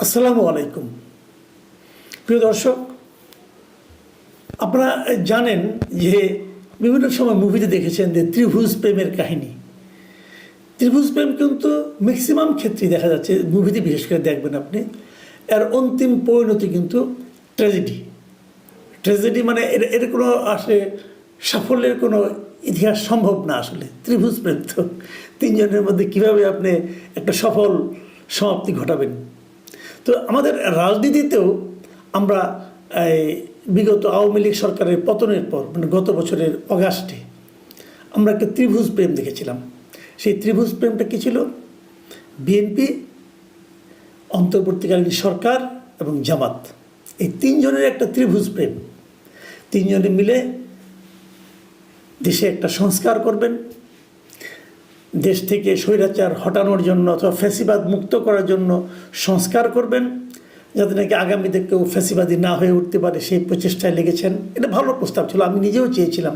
আসসালামু আলাইকুম। প্রিয় দর্শক, আপনারা জানেন যে বিভিন্ন সময় মুভিতে দেখেছেন যে ত্রিভুজ প্রেমের কাহিনী। ত্রিভুজ প্রেম কিন্তু ম্যাক্সিমাম ক্ষেত্রেই দেখা যাচ্ছে, মুভিতে বিশেষ করে দেখবেন আপনি, এর অন্তিম পরিণতি কিন্তু ট্র্যাজেডি। ট্র্যাজেডি মানে এর কোনো আসলে সাফল্যের কোনো ইতিহাস সম্ভব না। আসলে ত্রিভুজ প্রেম তো তিনজনের মধ্যে কীভাবে আপনি একটা সফল সমাপ্তি ঘটাবেন। তো আমাদের রাজনীতিতেও আমরা বিগত আওয়ামী লীগ সরকারের পতনের পর, মানে গত বছরের অগাস্টে, আমরা একটা ত্রিভুজ প্রেম দেখেছিলাম। সেই ত্রিভুজ প্রেমটা কী ছিল? বিএনপি, অন্তর্বর্তীকালীন সরকার এবং জামাত, এই তিনজনের একটা ত্রিভুজ প্রেম। তিনজনে মিলে দেশে একটা সংস্কার করবেন, দেশ থেকে স্বৈরাচার হটানোর জন্য অথবা ফ্যাসিবাদ মুক্ত করার জন্য সংস্কার করবেন, যাতে নাকি আগামীতে কেউ ফ্যাসিবাদী না হয়ে উঠতে পারে, সেই প্রচেষ্টায় লেগেছেন। এটা ভালো প্রস্তাব ছিল। আমি নিজেও চেয়েছিলাম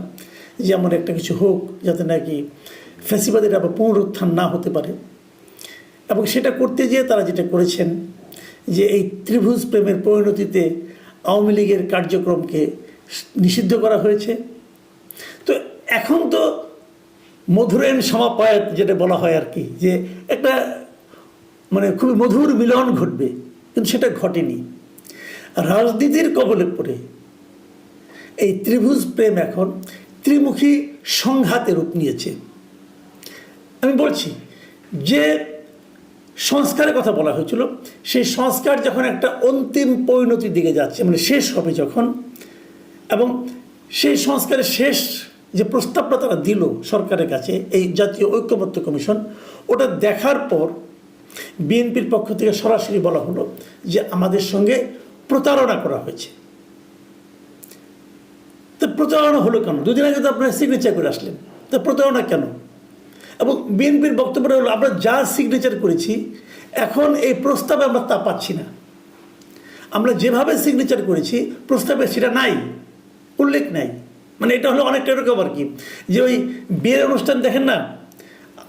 যে এমন একটা কিছু হোক যাতে নাকি ফ্যাসিবাদের আবার পুনরুত্থান না হতে পারে। এবং সেটা করতে গিয়ে তারা যেটা করেছেন যে এই ত্রিভুজ প্রেমের পরিণতিতে আওয়ামী লীগের কার্যক্রমকে নিষিদ্ধ করা হয়েছে। তো এখন তো মধুরেণ সমাপয়াত যেটা বলা হয় আর কি, যে একটা মানে খুবই মধুর মিলন ঘটবে, কিন্তু সেটা ঘটেনি। রাজনীতির কবলে পড়ে এই ত্রিভুজ প্রেম এখন ত্রিমুখী সংঘাতে রূপ নিয়েছে। আমি বলছি যে সংস্কারের কথা বলা হয়েছিল, সেই সংস্কার যখন একটা অন্তিম পরিণতির দিকে যাচ্ছে, মানে শেষ হবে যখন, এবং সেই সংস্কারের শেষ যে প্রস্তাবটা তারা দিল সরকারের কাছে, এই জাতীয় ঐক্যমত্য কমিশন, ওটা দেখার পর বিএনপির পক্ষ থেকে সরাসরি বলা হলো যে আমাদের সঙ্গে প্রতারণা করা হয়েছে। তো প্রতারণা হলো কেন? দুদিন আগে তো আপনারা সিগনেচার করে আসলেন, তো প্রতারণা কেন? এবং বিএনপির বক্তব্যটা হলো, আমরা যা সিগনেচার করেছি এখন এই প্রস্তাবে আমরা তা পাচ্ছি না। আমরা যেভাবে সিগনেচার করেছি প্রস্তাবে সেটা নাই, উল্লেখ নাই। মানে এটা হলো অনেকটা এরকম আর কি, যে ওই বিয়ের অনুষ্ঠান দেখেন না,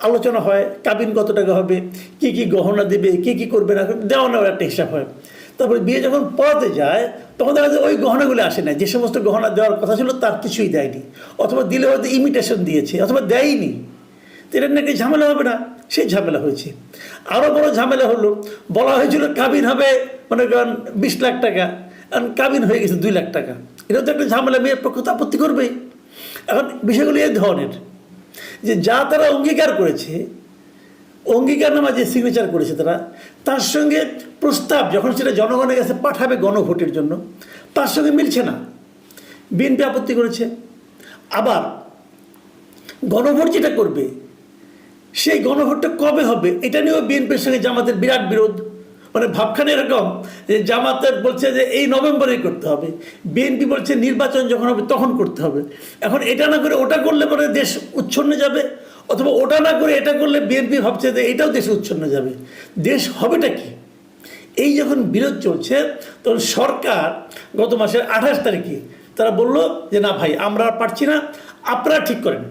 আলোচনা হয় কাবিন কত টাকা হবে, কি কি গহনা দেবে, কি কি করবে না, দেওয়া নেওয়ার একটা হিসাব হয়। তারপরে বিয়ে যখন পড়াতে যায় তখন দেখা যায় ওই গহনাগুলো আসে না, যে সমস্ত গহনা দেওয়ার কথা ছিল তার কিছুই দেয়নি, অথবা দিলে হয়তো ইমিটেশন দিয়েছে অথবা দেয়নি। তো এটা নাকি ঝামেলা হবে না, সেই ঝামেলা হয়েছে। আরও বড় ঝামেলা হলো, বলা হয়েছিল কাবিন হবে মনে করেন 20 লাখ টাকা, কারণ কাবিন হয়ে গেছে 2 লাখ টাকা। এটা তো একটা ঝামেলা, মেয়ের পক্ষ তো আপত্তি করবেই। এখন বিষয়গুলো এই ধরনের যে যা তারা অঙ্গীকার করেছে, অঙ্গীকারনামা যে সিগনেচার করেছে তারা, তার সঙ্গে প্রস্তাব যখন সেটা জনগণের কাছে পাঠাবে গণভোটের জন্য, তার সঙ্গে মিলছে না। বিএনপি আপত্তি করেছে। আবার গণভোট যেটা করবে, সেই গণভোটটা কবে হবে এটা নিয়েও বিএনপির সঙ্গে জামাতের বিরাট বিরোধ। মানে ভাবখানে এরকম যে জামাতের বলছে যে এই নভেম্বরেই করতে হবে, বিএনপি বলছে নির্বাচন যখন হবে তখন করতে হবে। এখন এটা না করে ওটা করলে পরে দেশ উচ্ছন্নে যাবে, অথবা ওটা না করে এটা করলে বিএনপি ভাবছে যে এটাও দেশে উচ্ছন্ন যাবে। দেশ হবেটা কি? এই যখন বিরোধ চলছে তখন সরকার গত মাসের 28 তারিখে তারা বলল যে না ভাই, আমরা আর পারছি না, আপনারা ঠিক করেন।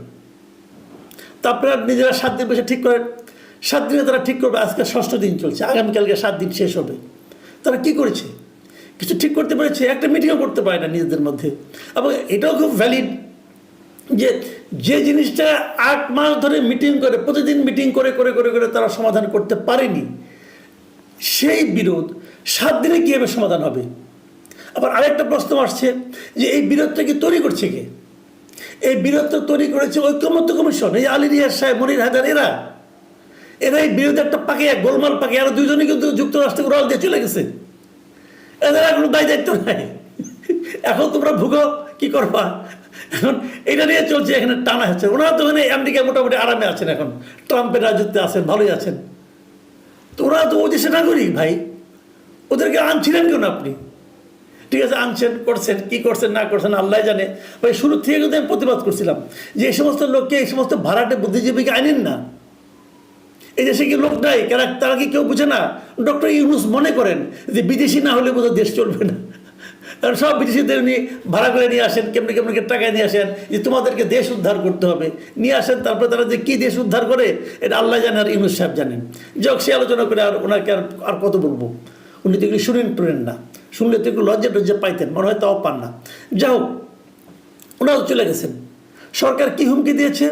তা আপনারা নিজেরা 7 দিন বসে ঠিক করেন। 7 দিনে তারা ঠিক করবে। আজকে 6ষ্ঠ দিন চলছে, আগামীকালকে 7 দিন শেষ হবে। তারা কি করেছে? কিছু ঠিক করতে পেরেছে? একটা মিটিংও করতে পারে না নিজেদের মধ্যে। এবং এটাও খুব ভ্যালিড যে যে জিনিসটা 8 মাস ধরে মিটিং করে, প্রতিদিন মিটিং করে করে করে করে তারা সমাধান করতে পারেনি, সেই বিরোধ 7 দিনে কীভাবে সমাধান হবে? আবার আরেকটা প্রশ্ন আসছে যে এই বিরোধটা কি তৈরি করছে কে? এই বিরোধটা তৈরি করেছে ঐক্যমত্য কমিশন, এই আলী রিয়াজ সাহেব, মনির হায়দার, এরা এই বিরোধে একটা পাকিয়ে গোলমাল পাকিয়ে আরো দুইজনই কিন্তু যুক্তরাষ্ট্রে উড়াল দিয়ে চলে গেছে। এদের আর কোনো দায় দায়িত্ব নাই। এখন তোমরা ভুগো, কি করবা? এখন এটা নিয়ে চলছে, এখানে টানা হচ্ছে। ওনারা তো ওখানে আমেরিকায় মোটামুটি আরামে আছেন, এখন ট্রাম্পের রাজত্বে আছেন, ভালোই আছেন। তো ওরা তো ওই দেশে নাগরিক ভাই, ওদেরকে আনছিলেন কেন আপনি? ঠিক আছে, আনছেন, করছেন, কি করছেন না করছেন আল্লাহ জানে। ভাই শুরু থেকে কিন্তু আমি প্রতিবাদ করছিলাম যে এই সমস্ত লোককে, এই সমস্ত ভাড়াটে বুদ্ধিজীবীকে আনেন না। এই দেশে কি লোক নাই? তারা কি কেউ বুঝে না? ডক্টর ইউনূস মনে করেন যে বিদেশি না হলে বোধহয় দেশ চলবে না, কারণ সব বিদেশিদের নিয়ে ভাড়া করে নিয়ে আসেন, কেমনি কেমনি টাকায় নিয়ে আসেন যে তোমাদেরকে দেশ উদ্ধার করতে হবে, নিয়ে আসেন। তারপরে তারা যে কী দেশ উদ্ধার করে এটা আল্লাহ জানে আর ইউনূস সাহেব জানেন। যাক, সে আলোচনা করে আর ওনাকে আর কত বলবো। উনি তো এগুলি শুনেন টুনেন না, শুনলে তো একটু লজ্জা টজ্জা পাইতেন, মনে হয় তাও পান না। যাই হোক, ওনারাও চলে গেছেন। সরকার কি হুমকি দিয়েছে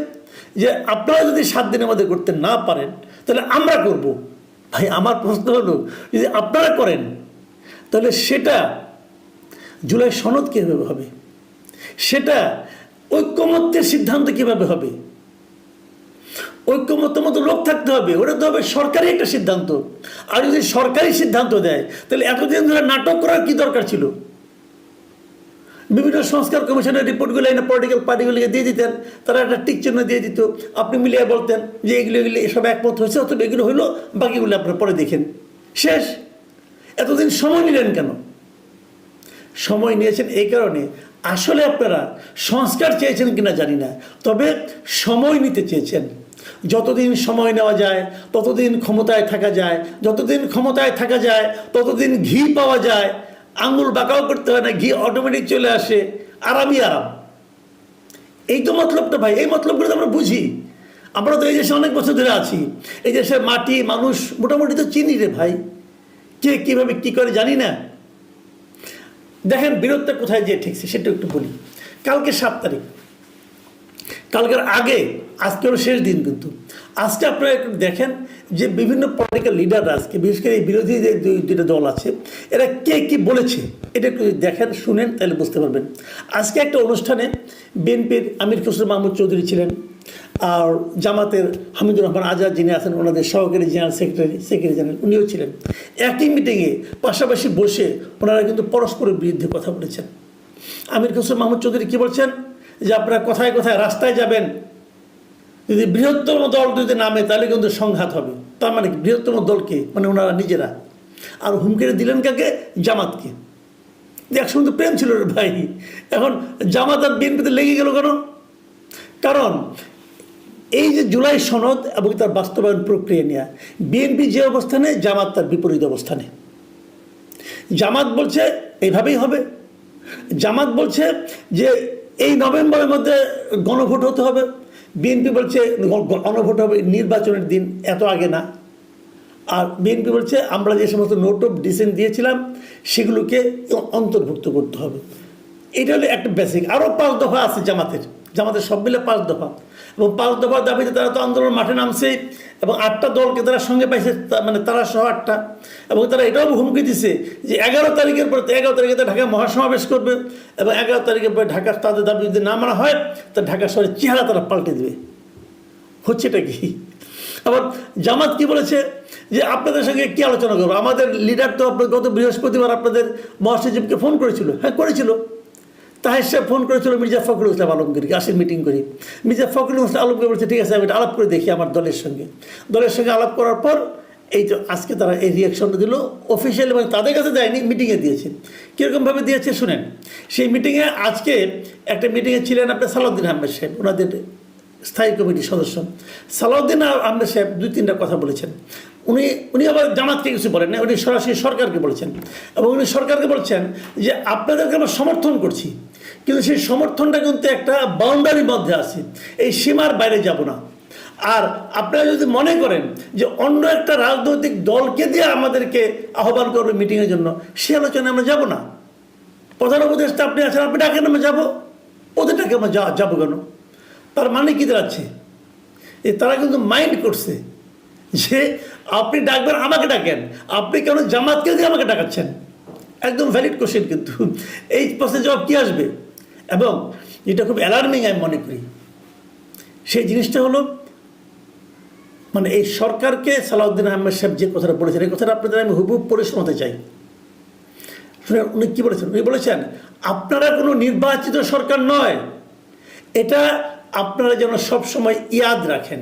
যে আপনারা যদি 7 দিনের মধ্যে করতে না পারেন তাহলে আমরা করব। ভাই আমার প্রশ্ন হলো, যদি আপনারা করেন তাহলে সেটা জুলাই সনদ কীভাবে হবে, সেটা ঐক্যমত্যের সিদ্ধান্ত কীভাবে হবে? ঐক্যমত্য মতো লোক থাকতে হবে, ওটা তো হবে সরকারি একটা সিদ্ধান্ত। আর যদি সরকারি সিদ্ধান্ত দেয় তাহলে এতদিন ধরে নাটক করার কি দরকার ছিল? বিভিন্ন সংস্কার কমিশনের রিপোর্টগুলো এনে পলিটিক্যাল পার্টিগুলিকে দিয়ে দিতেন, তারা একটা টিক চিহ্ন দিয়ে দিত, আপনি মিলিয়ে বলতেন যে এগুলো এসব একমত হয়েছে, অথবা এগুলো হইলো, বাকিগুলো আপনারা পরে দেখেন, শেষ। এতদিন সময় নিলেন কেন? সময় নিয়েছেন এই কারণে, আসলে আপনারা সংস্কার চেয়েছেন কিনা জানি না, তবে সময় নিতে চেয়েছেন। যতদিন সময় নেওয়া যায় ততদিন ক্ষমতায় থাকা যায়, যতদিন ক্ষমতায় থাকা যায় ততদিন ঘি পাওয়া যায়, আঙুল বাঁকাও করতে হয় না, ঘি অটোমেটিক চলে আসে, আরামই আরাম। এই তো মতলবটা ভাই, এই মতলবগুলো তো আমরা বুঝি। আমরা তো এই দেশে অনেক বছর ধরে আছি, এই দেশের মাটি মানুষ মোটামুটি তো চিনি রে ভাই, কে কীভাবে কী করে জানি না। দেখেন বিরোধটা কোথায় যেয়ে ঠেকছে সেটা একটু বলি। কালকে 7 তারিখ, কালকের আগে আজকে হলো শেষ দিন, কিন্তু আজকে আপনারা একটু দেখেন যে বিভিন্ন পলিটিক্যাল লিডাররা আজকে, বিশেষ করে এই বিরোধী যে দুইটা দল আছে, এরা কে কী বলেছে এটা একটু দেখেন, শুনেন, তাহলে বুঝতে পারবেন। আজকে একটা অনুষ্ঠানে বিএনপির আমির খসরু মাহমুদ চৌধুরী ছিলেন, আর জামাতের হামিদুর রহমান আজাদ যিনি আছেন ওনাদের সহকারী জেনারেল সেক্রেটারি জেনারেল, উনিও ছিলেন। একই মিটিংয়ে পাশাপাশি বসে ওনারা কিন্তু পরস্পরের বিরুদ্ধে কথা বলেছেন। আমির খসরু মাহমুদ চৌধুরী কী বলছেন যে আপনারা কথায় কথায় রাস্তায় যাবেন, যদি বৃহত্তম দল যদি নামে তাহলে কিন্তু সংঘাত হবে। তার মানে কি, বৃহত্তম দলকে মানে ওনারা নিজেরা। আর হুমকিরে দিলেন কাকে? জামাতকে। একসঙ্গে তো প্রেম ছিল রে ভাই, এখন জামাত আর বিএনপিতে লেগে গেল কেন? কারণ এই যে জুলাই সনদ এবং তার বাস্তবায়ন প্রক্রিয়া নিয়ে বিএনপি যে অবস্থানে, জামাত তার বিপরীত অবস্থানে। জামাত বলছে এইভাবেই হবে, জামাত বলছে যে এই নভেম্বরের মধ্যে গণভোট হতে হবে, বিএনপি বলছে গণভোট হবে নির্বাচনের দিন, এত আগে না। আর বিএনপি বলছে আমরা যে সমস্ত নোট অফ ডিসেন্ট দিয়েছিলাম সেগুলোকে অন্তর্ভুক্ত করতে হবে। এটা হলো একটা বেসিক। আরও 5 দফা আছে জামাতের সব মিলে 5 দফা, এবং 5 দফার দাবিতে তারা তো আন্দোলন মাঠে নামছে, এবং 8টা দলকে তারা সঙ্গে পাইছে, মানে তারা সহ 8টা। এবং তারা এটাও হুমকি দিছে যে 11 তারিখের পরে, 11 তারিখে ঢাকায় মহাসমাবেশ করবে, এবং 11 তারিখের পরে ঢাকা তাদের দাবি যদি না মানা হয় তা ঢাকা শহরের চেহারা তারা পাল্টে দেবে। হচ্ছেটা কি? আবার জামাত কি বলেছে যে আপনাদের সঙ্গে কি আলোচনা করবো, আমাদের লিডার তো গত বৃহস্পতিবার আপনাদের মহাসচিবকে ফোন করেছিল। হ্যাঁ করেছিল, তাহের সাহেব ফোন করেছিল মির্জা ফখরুল ইসলাম আলমগীরকে, আসেন মিটিং করি। মির্জা ফখরুল ইসলাম আলমগীর বলছে ঠিক আছে আমি এটা আলাপ করে দেখি আমার দলের সঙ্গে আলাপ করার পর এই তো আজকে তারা এই রিয়াকশনটা দিল অফিসিয়ালি, মানে তাদের কাছে দেয়নি, মিটিংয়ে দিয়েছে। কীরকমভাবে দিয়েছে শুনেন। সেই মিটিংয়ে আজকে একটা মিটিংয়ে ছিলেন আপনার সালাউদ্দিন আহমেদ সাহেব, ওনাদের স্থায়ী কমিটির সদস্য। সালাউদ্দিন আহমেদ সাহেব 2-3টা কথা বলেছেন। উনি আবার জামাতকে কিছু বলেন না, উনি সরাসরি সরকারকে বলেছেন, এবং উনি সরকারকে বলছেন যে আপনাদেরকে আমরা সমর্থন করছি, কিন্তু সেই সমর্থনটা কিন্তু একটা বাউন্ডারির মধ্যে আছে, এই সীমার বাইরে যাব না। আর আপনারা যদি মনে করেন যে অন্য একটা রাজনৈতিক দলকে দিয়ে আমাদেরকে আহ্বান করবে মিটিংয়ের জন্য, সে আলোচনায় আমরা যাব না। প্রধান উপদেষ্টা আপনি আছেন, আপনি ডাকেন আমরা যাবো, ওদের ডাকে আমরা যাবো কেন? তার মানে কি দাঁড়াচ্ছে, তারা কিন্তু মাইন্ড করছে যে আপনি ডাকবেন আমাকে ডাকেন, আপনি কেন জামাতকে দিয়ে আমাকে ডাকাচ্ছেন? একদম ভ্যালিড কোশ্চেন, কিন্তু এই প্রশ্নের জবাব কী আসবে? এবং যেটা খুব অ্যালার্মিং আমি মনে করি সেই জিনিসটা হলো, মানে এই সরকারকে সালাউদ্দিন আহমেদ সাহেব যে কথাটা বলেছেন, এই কথাটা আপনাদের আমি হুবহু পড়ে শোনাতে চাই। শুনে উনি কী বলেছেন? উনি বলেছেন আপনারা কোনো নির্বাচিত সরকার নয়, এটা আপনারা যেন সবসময় ইয়াদ রাখেন।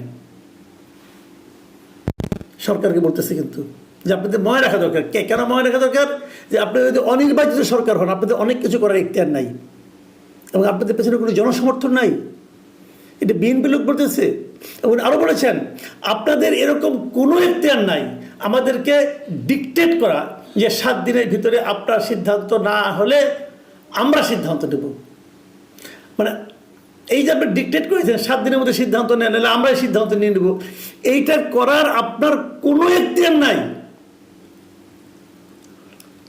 সরকারকে বলতেছে কিন্তু যে আপনাদের মনে রাখা দরকার। কেন মনে রাখা দরকার? যে আপনারা যদি অনির্বাচিত সরকার হন আপনাদের অনেক কিছু করার ইখতিয়ার নাই, এবং আপনাদের পেছনে কোনো জনসমর্থন নাই। এটা বিএনপি লোক বলতেছে। এবং আরও বলেছেন আপনাদের এরকম কোনো ইখতিয়ার নাই আমাদেরকে ডিকটেট করা যে 7 দিনের ভিতরে আপনার সিদ্ধান্ত না হলে আমরা সিদ্ধান্ত নেব। মানে এই যে আপনি ডিকটেট করেছেন 7 দিনের মধ্যে সিদ্ধান্ত নেন, নাহলে আমরাই সিদ্ধান্ত নিয়ে নেব, এইটা করার আপনার কোনো ইখতিয়ার নাই।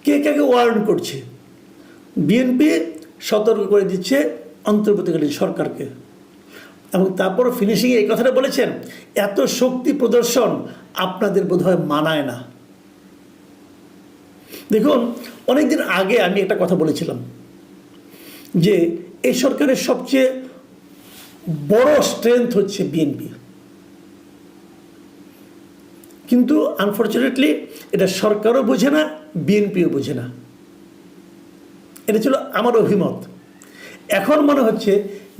কে কাকে ওয়ার্ন করছে? বিএনপি সতর্ক করে দিচ্ছে অন্তর্বর্তীকালীন সরকারকে, এবং তারপর ফিনিশিংয়ে এই কথাটা বলেছেন, এত শক্তি প্রদর্শন আপনাদের বোধহয় মানায় না। দেখুন, অনেকদিন আগে আমি একটা কথা বলেছিলাম যে এই সরকারের সবচেয়ে বড় স্ট্রেংথ হচ্ছে বিএনপি, কিন্তু আনফর্চুনেটলি এটা সরকারও বোঝে না, বিএনপিও বোঝে না। এটা ছিল আমার অভিমত। এখন মনে হচ্ছে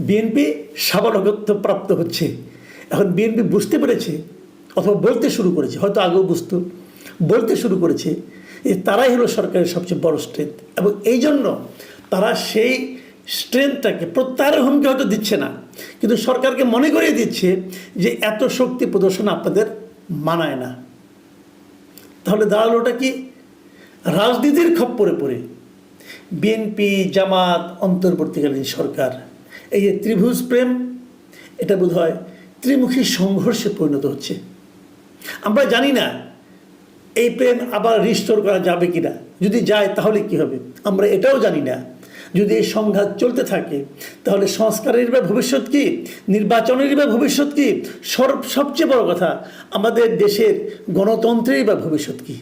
বিএনপি স্বাবলম্বিত্ব প্রাপ্ত হচ্ছে। এখন বিএনপি বুঝতে পেরেছে, অথবা বলতে শুরু করেছে, হয়তো আগেও বুঝতো, বলতে শুরু করেছে যে তারাই হলো সরকারের সবচেয়ে বড় স্ট্রেংথ, এবং এই জন্য তারা সেই স্ট্রেংথটাকে প্রত্যাহারের হুমকি হয়তো দিচ্ছে না, কিন্তু সরকারকে মনে করিয়ে দিচ্ছে যে এত শক্তি প্রদর্শন আপনাদের মানায় না। তাহলে দাঁড়ালো ওটা কি? রাজনীতির খপ্পরে পড়ে বিএনপি, জামাত, অন্তর্বর্তীকালীন সরকার, এই যে ত্রিভুজ প্রেম, এটা বোধহয় ত্রিমুখী সংঘর্ষে পরিণত হচ্ছে। আমরা জানি না এই প্রেম আবার রিস্টোর করা যাবে কিনা, যদি যায় তাহলে কি হবে আমরা এটাও জানি না। যদি এই সংঘাত চলতে থাকে তাহলে সংস্কারের বা ভবিষ্যৎ কি, নির্বাচনের বা ভবিষ্যৎ কি, সবচেয়ে বড় কথা আমাদের দেশের গণতন্ত্রের বা ভবিষ্যৎ কি?